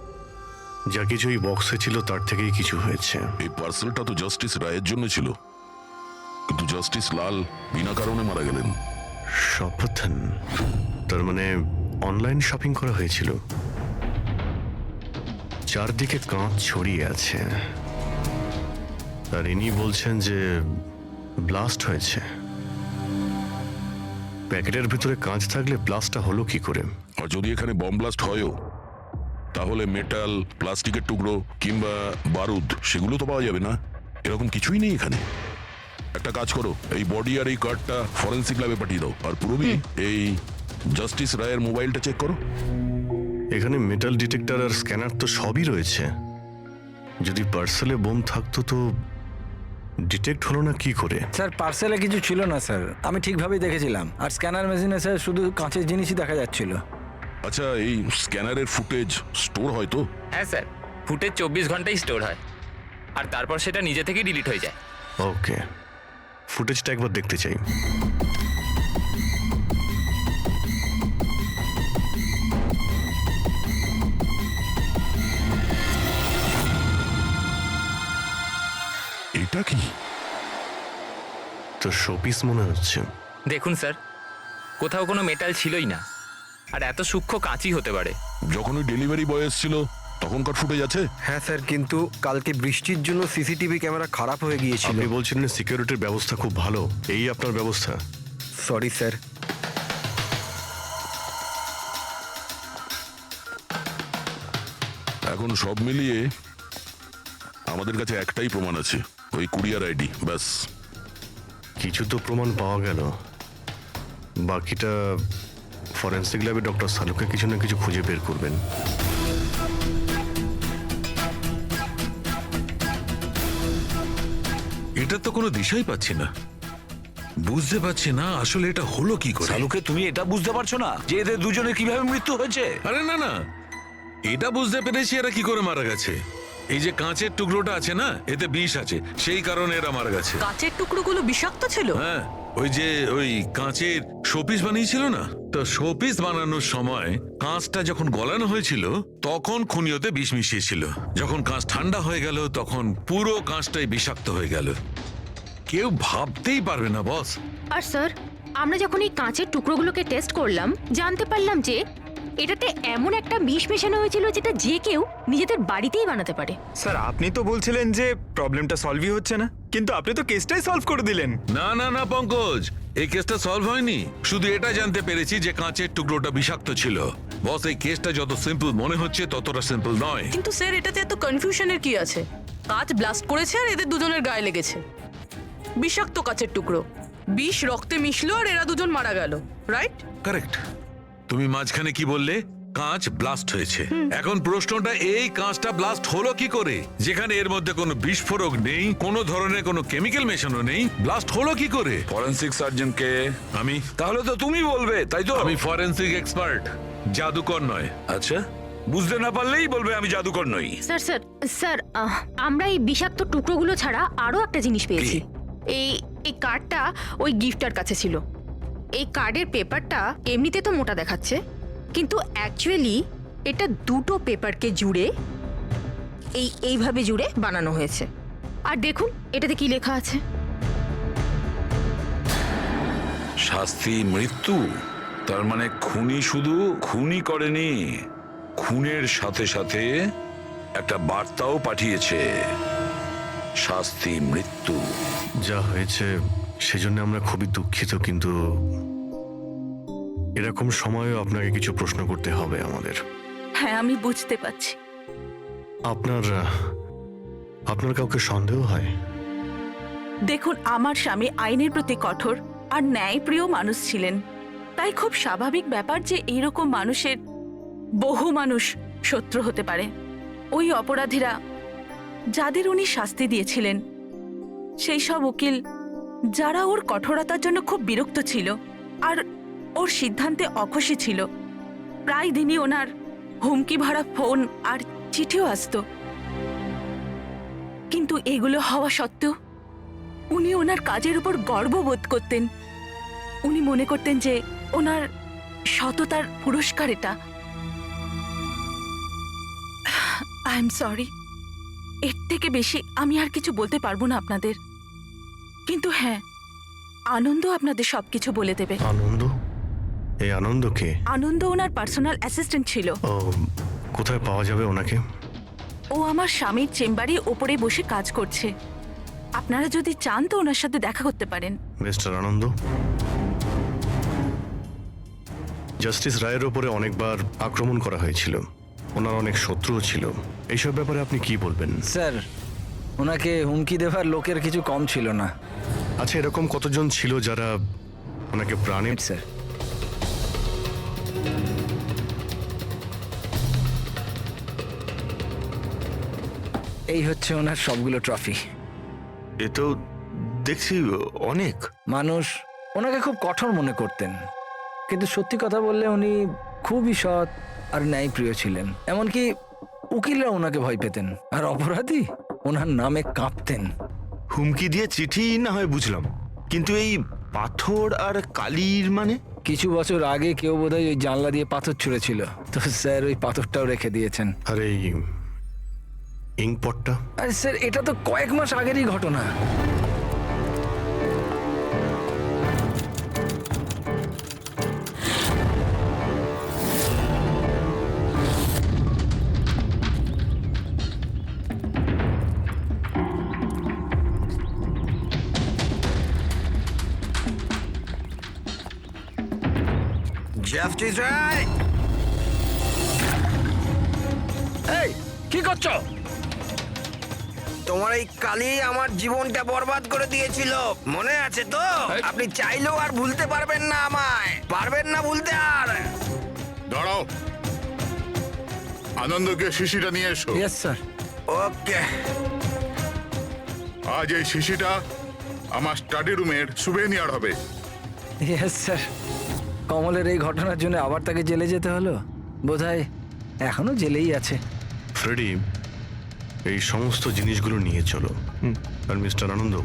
Speaker 11: যা কিছু এই বক্সে ছিল তার থেকেই কিছু হয়েছে।
Speaker 9: এই পার্সেলটা তো জাস্টিস রায়ের জন্য ছিল, কিন্তু জাস্টিস লাল বিনা কারণে মারা গেলেন।
Speaker 11: শপথন, তার মানে অনলাইন শপিং করা হয়েছিল। চারদিকে কাঁচ ছড়িয়ে আছে, আর ইনি বলছেন যে ব্লাস্ট হয়েছে। প্যাকেটের ভিতরে কাঁচ থাকলে ব্লাস্টটা হলো কি করে?
Speaker 9: আর যদি এখানে বম ব্লাস্ট হয়ও, তাহলে মেটাল, প্লাস্টিকের টুকরো কিংবা বারুদ সেগুলো তো পাওয়া যাবে না। এরকম কিছুই নেই এখানে। একটা কাজ করো, এই বডি আর এই কার্ডটা ফরেন্সিক ল্যাবে পাঠিয়ে দাও। আর পুরবি, এই জাস্টিস রায়ের মোবাইলটা চেক করো।
Speaker 11: এখানে মেটাল ডিটেক্টর আর স্ক্যানার তো সবই রয়েছে। যদি পার্সেলে বোম থাকতো তো ডিটেক্ট হলো না কি করে?
Speaker 7: স্যার, পার্সেলে কিছু ছিল না স্যার, আমি ঠিকভাবেই দেখেছিলাম। আর স্ক্যানার মেশিনে স্যার শুধু কাঁচের জিনিসই দেখা যাচ্ছিল।
Speaker 9: আচ্ছা, এই স্ক্যানারের ফুটেজ স্টোর হয় তো?
Speaker 5: হ্যাঁ স্যার, ফুটেজ 24 ঘন্টাই স্টোর হয়, আর তারপর সেটা নিজে থেকেই ডিলিট হয়ে যায়।
Speaker 11: ওকে, ফুটেজটা একবার দেখতে চাই।
Speaker 9: এটা কি?
Speaker 11: তো শোপিস মনে হচ্ছে।
Speaker 5: দেখুন স্যার, কোথাও কোনো মেটাল ছিলই না, আর এত সূক্ষ্ম কাঁচই হতে পারে।
Speaker 9: যখন ওই ডেলিভারি বয় এসেছিল তখনকার ফুটেজ আছে?
Speaker 6: হ্যাঁ স্যার, কিন্তু কালকে বৃষ্টির জন্য সিসিটিভি ক্যামেরা খারাপ হয়ে গিয়েছিল।
Speaker 11: আপনি বলছিলেন সিকিউরিটির ব্যবস্থা খুব ভালো, এই আপনার ব্যবস্থা?
Speaker 6: Sorry sir.
Speaker 9: এখন সব মিলিয়ে আমাদের কাছে একটাই প্রমাণ আছে, ওই কুরিয়ার আইডি, ব্যাস।
Speaker 11: কিছু তো প্রমাণ পাওয়া গেল, বাকিটা ফরেন্সিক ল্যাবে ডক্টর সালুকে কিছু না কিছু খুঁজে বের করবেন।
Speaker 1: এটা তো কোনো দিশাই পাচ্ছি না, বুঝতে পারছি না আসলে এটা হলো কি করে।
Speaker 4: সালুকে, তুমি এটা বুঝতে পারছো না যে এদের দুজনের কিভাবে মৃত্যু হয়েছে?
Speaker 1: আরে না না, এটা বুঝতে পেরেছি এরা কি করে মারা গেছে। এই যে কাঁচের টুকরোটা আছে না, এতে বিষ আছে, সেই কারণে এরা মারা গেছে।
Speaker 12: কাঁচের টুকরোগুলো বিষাক্ত ছিল?
Speaker 1: হ্যাঁ, ওই যে ওই কাঁচের শোপিস বানিয়েছিল না, তো শোপিস বানানোর সময় কাঁচটা যখন গলানো হয়েছিল তখন খুনি ওতে বিষ মিশিয়েছিল। যখন কাঁচ ঠান্ডা হয়ে গেল তখন পুরো কাঁচটাই বিষাক্ত হয়ে গেল। কেউ ভাবতেই পারবে না বস।
Speaker 3: আর স্যার, আমরা যখন এই কাঁচের টুকরোগুলোকে টেস্ট করলাম জানতে পারলাম যে এটাতে এমন একটা বিষ মেশানো হয়েছিল যেটা যে কেউ নিজেদের বাড়িতেই বানাতে পারে।
Speaker 14: স্যার আপনি তো বলছিলেন যে প্রবলেমটা সলভই হচ্ছে না, কিন্তু আপনি তো কেসটাই সলভ করে দিলেন।
Speaker 1: না না না পঙ্কজ, এই কেসটা সলভ হয়নি। শুধু এটা জানতে পেরেছি যে কাঁচের টুকরোটা বিষাক্ত ছিল। বস, এই কেসটা যত সিম্পল মনে হচ্ছে ততটা সিম্পল নয়।
Speaker 12: কিন্তু স্যার এটাতে এত কনফিউশনের কি আছে? কাঁচ ব্লাস্ট করেছে আর এদের দুজনের গায়ে লেগেছে। বিষাক্ত কাঁচের টুকরো, বিষ রক্তে মিশলো আর এরা দুজন মারা গেল, রাইট?
Speaker 1: কারেক্ট। তুমি মাঝখানে কি বললে? কাঁচ ব্লাস্ট হয়েছে। এখন প্রশ্নটা, এই কাঁচটা ব্লাস্ট হলো কি করে? যেখানে এর মধ্যে কোনো বিস্ফোরক নেই, কোনো ধরনের কোনো কেমিক্যাল মেশানো নেই, ব্লাস্ট হলো কি করে?
Speaker 4: ফরেন্সিক সার্জনকে
Speaker 1: আমি।
Speaker 4: তাহলে তো তুমি বলবে, তাই তো?
Speaker 1: আমি ফরেন্সিক এক্সপার্ট, জাদুকর নয়।
Speaker 4: আচ্ছা, বুঝতে না পারলেই বলবে আমি জাদুকর নই।
Speaker 3: স্যার স্যার স্যার, আমরা এই বিষাক্ত টুকরোগুলো ছাড়া আরো একটা জিনিস পেয়েছি। এই এই কার্ডটা ওই গিফটার কাছে ছিল। এই কার্ডের পেপারটা এমনিতে তো মোটা দেখাচ্ছে, কিন্তু অ্যাকচুয়ালি এটা দুটো পেপারকে জুড়ে এইভাবে জুড়ে বানানো হয়েছে। আর দেখুন এটাতে কি লেখা আছে।
Speaker 4: শাস্তি মৃত্যু। তার মানে খুনি শুধু খুনই করেনি, খুনের সাথে সাথে একটা বার্তাও পাঠিয়েছে, শাস্তি মৃত্যু।
Speaker 11: যা হয়েছে সেজন্য আমরা খুবই দুঃখিত, কিন্তু এরকম সময়েও আপনাকে কিছু প্রশ্ন করতে হবে আমাদের।
Speaker 2: হ্যাঁ, আমি বুঝতে পারছি।
Speaker 11: আপনার কাউকে সন্দেহ হয়?
Speaker 2: দেখুন, আমার স্বামী আইনের প্রতি কঠোর আর ন্যায়প্রিয় মানুষ ছিলেন, তাই খুব স্বাভাবিক ব্যাপার যে এইরকম মানুষের বহু মানুষ শত্রু হতে পারে। ওই অপরাধীরা যাদের উনি শাস্তি দিয়েছিলেন, সেই সব উকিল যারা ওর কঠোরতার জন্য খুব বিরক্ত ছিল আর ওর সিদ্ধান্তে অখুশি ছিল, প্রায় দিনই ওনার হুমকি ভরা ফোন আর চিঠিও আসতো। কিন্তু এগুলো হওয়া সত্ত্বেও উনি ওনার কাজের উপর গর্ববোধ করতেন। উনি মনে করতেন যে ওনার সততার পুরস্কার এটা। আই এম সরি, এর থেকে বেশি আমি আর কিছু বলতে পারবো না আপনাদের। কিন্তু হ্যাঁ, আনন্দ আপনাদের সবকিছু বলে দেবে।
Speaker 11: আনন্দ? এই আনন্দ কে?
Speaker 2: আনন্দ ওনার পার্সোনাল অ্যাসিস্ট্যান্ট ছিল।
Speaker 11: ও, কোথায় পাওয়া যাবে ওনাকে?
Speaker 2: ও আমার স্বামীর চেম্বারে ওপরে বসে কাজ করছে। আপনারা যদি চান তো ওনার সাথে দেখা করতে পারেন।
Speaker 11: মিস্টার আনন্দ, জাস্টিস রায়ের ওপরে অনেকবার আক্রমণ করা হয়েছিল, ওনার অনেক শত্রুও ছিল। এইসব ব্যাপারে আপনি কি বলবেন?
Speaker 7: স্যার, ওনাকে হুমকি দেওয়ার লোকের কিছু কম ছিল না।
Speaker 11: আচ্ছা, এরকম কতজন ছিল যারা ওনাকে প্রাণে?
Speaker 7: স্যার, এই হচ্ছে ওনার সবগুলো ট্রফি।
Speaker 13: এ তো দেখছি অনেক।
Speaker 7: মানুষ ওনাকে খুব কঠোর মনে করতেন, কিন্তু সত্যি কথা বললে উনি খুবই সৎ আর ন্যায়প্রিয় ছিলেন। এমনকি উকিলরা ওনাকে ভয় পেতেন আর অপরাধী ওনার নামে কাঁপতেন।
Speaker 13: হুমকি দিয়ে চিঠি না হয় বুঝলাম, কিন্তু এই পাথর আর কালির মানে?
Speaker 7: কিছু বছর আগে কেউ বোধহয় ওই জানলা দিয়ে পাথর ছুঁড়েছিল, তো স্যার ওই পাথরটাও রেখে দিয়েছেন।
Speaker 11: আর এই ইঙ্কপটটা?
Speaker 7: আরে স্যার, এটা তো কয়েক মাস আগেরই ঘটনা।
Speaker 6: জাস্টিস রায়,
Speaker 7: এই কি করছো?
Speaker 6: তোমার এই কালি আমার জীবনটা বরবাদ করে দিয়েছিল, মনে আছে তো? আপনি চাইলেও আর ভুলতে পারবেন না, আমায় পারবেন না ভুলতে আর।
Speaker 8: দাঁড়াও, আনন্দকে শিশিটা নিয়ে এসো।
Speaker 7: Yes sir.
Speaker 6: ওকে।
Speaker 8: আজ এই শিশিটা আমার স্টাডি রুমের সুভেনিয়ার হবে।
Speaker 7: Yes sir. কমলের এই ঘটনার জন্য আবার তাকে জেলে যেতে হলো, বোধহয় এখনো জেলেই আছে।
Speaker 11: ফ্রেডি, এই সমস্ত জিনিসগুলো নিয়ে চলো। আর মিস্টার আনন্দ,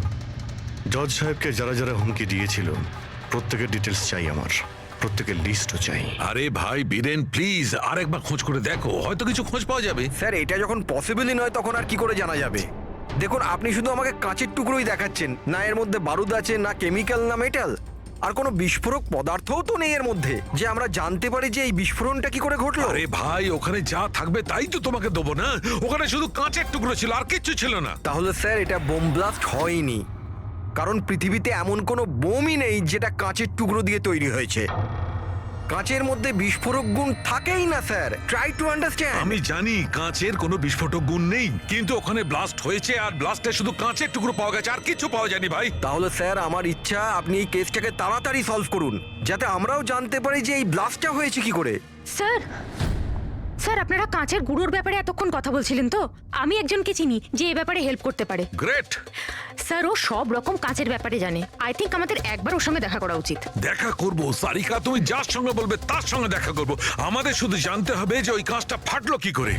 Speaker 11: জজ সাহেবকে যারা যারা হুমকি দিয়েছিল প্রত্যেকের ডিটেলস চাই আমার, প্রত্যেকের লিস্টও চাই।
Speaker 1: আরে ভাই বীরেন প্লিজ আরেকবার খোঁজ করে দেখো, হয়তো কিছু খোঁজ পাওয়া যাবে।
Speaker 6: স্যার এটা যখন পসিবলই নয় তখন আর কি করে জানা যাবে? দেখুন আপনি শুধু আমাকে কাঁচের টুকরোই দেখাচ্ছেন, না এর মধ্যে বারুদ আছে, না কেমিক্যাল, না মেটাল, আর কোনো বিস্ফোরক পদার্থও তো নেই এর মধ্যে যে আমরা জানতে পারি যে এই বিস্ফোরণটা কি করে ঘটলো।
Speaker 1: আরে ভাই ওখানে যা থাকবে তাই তো তোমাকে দেবো না, ওখানে শুধু কাঁচের টুকরো ছিল আর কিচ্ছু ছিল না।
Speaker 6: তাহলে স্যার এটা বোম ব্লাস্ট হয়নি, কারণ পৃথিবীতে এমন কোনো বোমই নেই যেটা কাঁচের টুকরো দিয়ে তৈরি হয়েছে। কাঁচের মধ্যে বিস্ফোরক গুণ থাকেই না স্যার, ট্রাই টু আন্ডারস্ট্যান্ড।
Speaker 1: আমি জানি কাঁচের কোনো বিস্ফোটক গুণ নেই, কিন্তু ওখানে ব্লাস্ট হয়েছে আর ব্লাস্টে শুধু কাঁচের টুকরো পাওয়া গেছে আর কিছু পাওয়া যায়নি ভাই।
Speaker 6: তাহলে স্যার আমার ইচ্ছা আপনি এই কেসটাকে তাড়াতাড়ি সলভ করুন, যাতে আমরাও জানতে পারি যে এই ব্লাস্টটা হয়েছে কি করে।
Speaker 3: স্যার স্যার আপনারা কাঁচের গুঁড়োর ব্যাপারে এতক্ষণ কথা বলছিলেন তো, আমি একজনকে চিনি যে এ ব্যাপারে হেল্প করতে পারে।
Speaker 1: গ্রেট।
Speaker 3: স্যার ও সব রকম কাঁচের ব্যাপারে জানে। আই থিঙ্ক আমাদের একবার ওর সঙ্গে দেখা করা উচিত।
Speaker 1: দেখা করব সারিকা, তুমি যার সঙ্গে বলবে তার সঙ্গে দেখা করব। আমাদের শুধু জানতে হবে যে ওই কাঁচটা ফাটলো কি করে।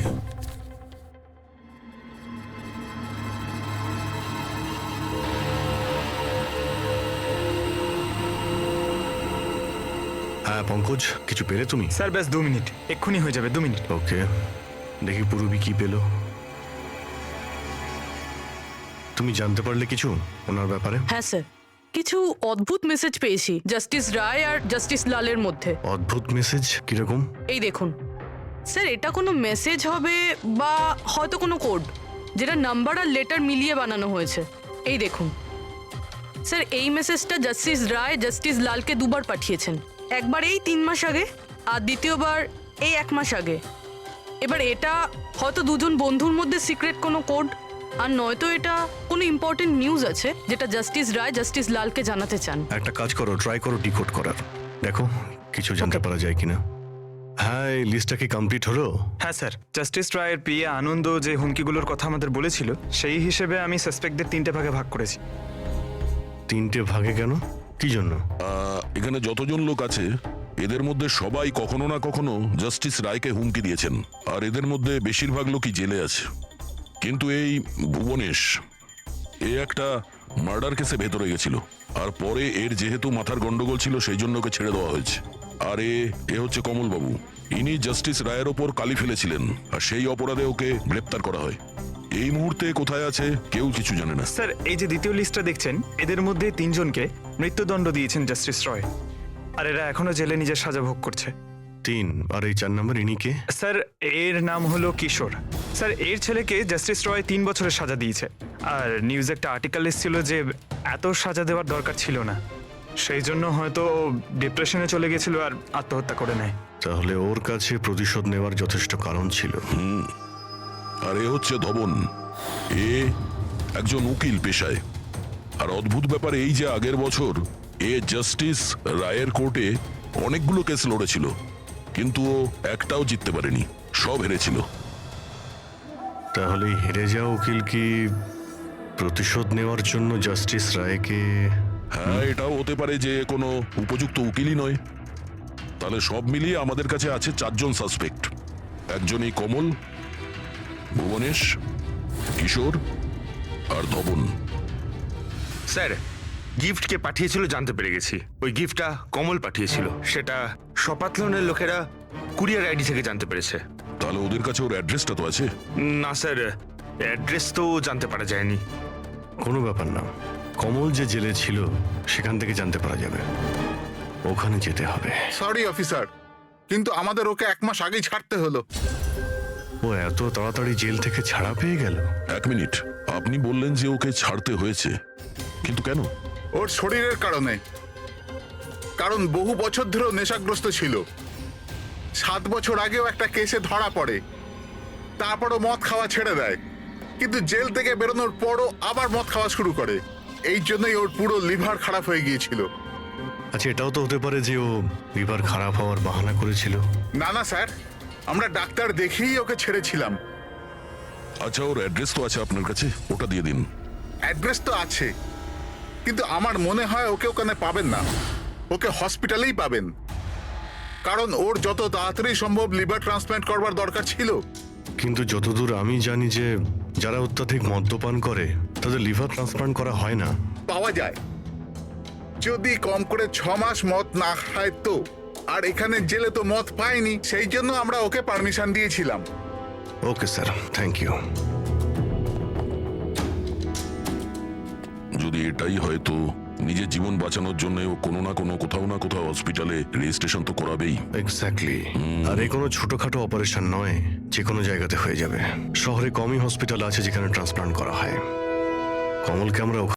Speaker 11: হ্যাঁ পঙ্কজ, কিছু পেলে তুমি?
Speaker 14: স্যার ব্যাস 2 মিনিট, এক্ষুনি হয়ে যাবে 2 মিনিট।
Speaker 11: ওকে, দেখি পূরবী কি পেলো। তুমি জানতে পারলে কিছু ওনার ব্যাপারে?
Speaker 12: হ্যাঁ স্যার, কিছু অদ্ভুত মেসেজ পেয়েছি জাস্টিস রায় আর জাস্টিস লালের মধ্যে।
Speaker 11: অদ্ভুত মেসেজ কিরকম?
Speaker 12: এই দেখুন স্যার, এটা কোনো মেসেজ হবে বা হয়তো কোনো কোড, যেটা নাম্বার আর লেটার মিলিয়ে বানানো হয়েছে। এই দেখুন স্যার, এই মেসেজটা জাস্টিস রায় জাস্টিস লালকে দুবার পাঠিয়েছেন, একবার এই 3 মাস আগে আর দ্বিতীয়বার এই 1 মাস আগে। এবার এটা হয়তো দুজন বন্ধুর মধ্যে সিক্রেট কোনো কোড, আর নয়তো এটা কোনো ইম্পর্টেন্ট নিউজ আছে যেটা জাস্টিস রায় জাস্টিস লালকে জানাতে চান।
Speaker 11: একটা কাজ করো, ট্রাই করো ডিকোড করার, দেখো কিছু জানতে পারা যায় কিনা। হ্যাঁ, এই লিস্টটা কি কমপ্লিট হলো?
Speaker 14: হ্যাঁ স্যার, জাস্টিস রায়ের পিএ আনন্দ যে হুমকিগুলোর কথা আমাদের বলেছিল, সেই হিসেবে আমি সাসপেক্টদের 3টে ভাগে ভাগ করেছি।
Speaker 11: 3টে ভাগে কেন, কি জন্য?
Speaker 9: এখানে যতজন লোক আছে এদের মধ্যে সবাই কখনো না কখনো জাস্টিস রায়কে হুমকি দিয়েছেন, আর এদের মধ্যে বেশিরভাগ লোকই জেলে আছে। কিন্তু এই ভুবনেশ এ একটা মার্ডার কেসে ভেতরে গেছিল, আর পরে এর যেহেতু মাথার গন্ডগোল ছিল সেই জন্য ওকে ছেড়ে দেওয়া হয়েছে। আর এ হচ্ছে কমলবাবু, ইনি জাস্টিস রায়ের ওপর কালি ফেলেছিলেন, আর সেই অপরাধে ওকে গ্রেপ্তার করা হয়। এই মুহূর্তে কোথায় আছে কেউ কিছু জানে না।
Speaker 14: স্যার, এই যে দ্বিতীয় লিস্টটা দেখছেন, এদের মধ্যে 3 জনকে মৃত্যুদণ্ড দিয়েছেন জাস্টিস রয়, আর এরা এখনো জেলে নিজের সাজা ভোগ করছে।
Speaker 11: 3, আর এই 4 নম্বর ইনি কে?
Speaker 14: স্যার, এর নাম হলো কিশোর। স্যার, এর ছেলেকে জাস্টিস রয় 3 বছরের সাজা দিয়েছে, আর নিউজে একটা আর্টিকেল এসেছিল যে এত সাজা দেওয়ার দরকার ছিল না, সেই জন্য হয়তো ডিপ্রেশনে চলে গেছিল আর আত্মহত্যা করে নেয়।
Speaker 11: তাহলে ওর কাছে প্রতিশোধ নেওয়ার যথেষ্ট কারণ ছিল।
Speaker 9: আর এ হচ্ছে ধবন, এ একজন উকিল পেশায়। আর অদ্ভুত ব্যাপার এই যে আগের বছর এ জাস্টিস রায়ের কোর্টে অনেকগুলো কেস লড়েছিল, কিন্তু ও একটাও জিততে পারেনি, সব হেরেছিল।
Speaker 11: তাহলে হেরে যাওয়া উকিল কি প্রতিশোধ নেওয়ার জন্য জাস্টিস রায়কে?
Speaker 9: হ্যাঁ, এটাও হতে পারে যে কোনো উপযুক্ত উকিলই নয়। তাহলে সব মিলিয়ে আমাদের কাছে আছে 4 জন সাসপেক্ট। একজনই কমল, ভুবনেশ, কিশোর আর ধবন।
Speaker 13: স্যার, গিফট কে পাঠিয়েছিল জানতে পেরে গেছি। ওই গিফটটা কমল পাঠিয়েছিল, সেটা শপাথলনের লোকেরা কুরিয়ার আইডি থেকে জানতে পেরেছে।
Speaker 9: তাহলে ওদের কাছে ওর অ্যাড্রেসটা তো আছে?
Speaker 13: না স্যার, অ্যাড্রেস তো জানতে পারা যায়নি।
Speaker 11: কোনো ব্যাপার না, কমল যে জেলে ছিল সেখান থেকে জানতে পারা যাবে, ওখানে যেতে হবে।
Speaker 8: সরি অফিসার, কিন্তু আমাদের ওকে 1 মাস আগেই ছাড়তে হলো।
Speaker 11: ও এত তাড়াতাড়ি জেল থেকে ছাড়া পেয়ে গেল?
Speaker 9: 1 মিনিট, আপনি বললেন যে ওকে ছাড়তে হয়েছে, কিন্তু কেন?
Speaker 8: ওর শরীরের কারণে, কারণ বহু বছর ধরেও নেশাগ্রস্ত ছিল। 7 বছর আগেও একটা কেসে ধরা পড়ে, তারপরও মদ খাওয়া ছেড়ে দেয়, কিন্তু জেল থেকে বেরোনোর পরও আবার মদ খাওয়া শুরু করে। এই জন্যই ওর পুরো লিভার খারাপ হয়ে গিয়েছিল।
Speaker 11: আচ্ছা, এটাও তো হতে পারে যে ও লিভার খারাপ হওয়ার বাহানা করেছিল।
Speaker 8: না না স্যার, আমরা ডাক্তার দেখেই ওকে ছেড়েছিলাম।
Speaker 9: আচ্ছা, ওর অ্যাড্রেস তো আছে আপনার কাছে, ওটা দিয়ে দিন।
Speaker 8: অ্যাড্রেস তো আছে, কিন্তু আমার মনে হয় ওকে ওখানে পাবেন না, ওকে হসপিটালেই পাবেন। কারণ ওর যত তাড়াতাড়ি সম্ভব লিভার ট্রান্সপ্ল্যান্ট করবার দরকার ছিল।
Speaker 11: কিন্তু যতদূর আমি জানি যে যারা অত্যাধিক মদ্যপান করে তাদের লিভার ট্রান্সপ্লান্ট করা হয় না,
Speaker 8: পাওয়া যায়। যদি কম করে 6 মাস মদ না খায় তো। আর এখানে জেলে তো মদ পায়নি, সেই জন্য আমরা ওকে পারমিশন দিয়েছিলাম।
Speaker 11: Okay sir, thank you.
Speaker 9: যদি এটাই হয় তো নিজের জীবন বাঁচানোর জন্য ও কোনো না কোনো কোথাও না কোথাও হসপিটালে রেজিস্ট্রেশন তো করাবেই।
Speaker 11: এক্স্যাক্টলি। আর এই কোনো ছোটখাটো অপারেশন নয়, যে কোনো জায়গাতে হয়ে যাবে। শহরে কমই হসপিটাল আছে যেখানে ট্রান্সপ্লান্ট করা হয়। কমলকে আমরা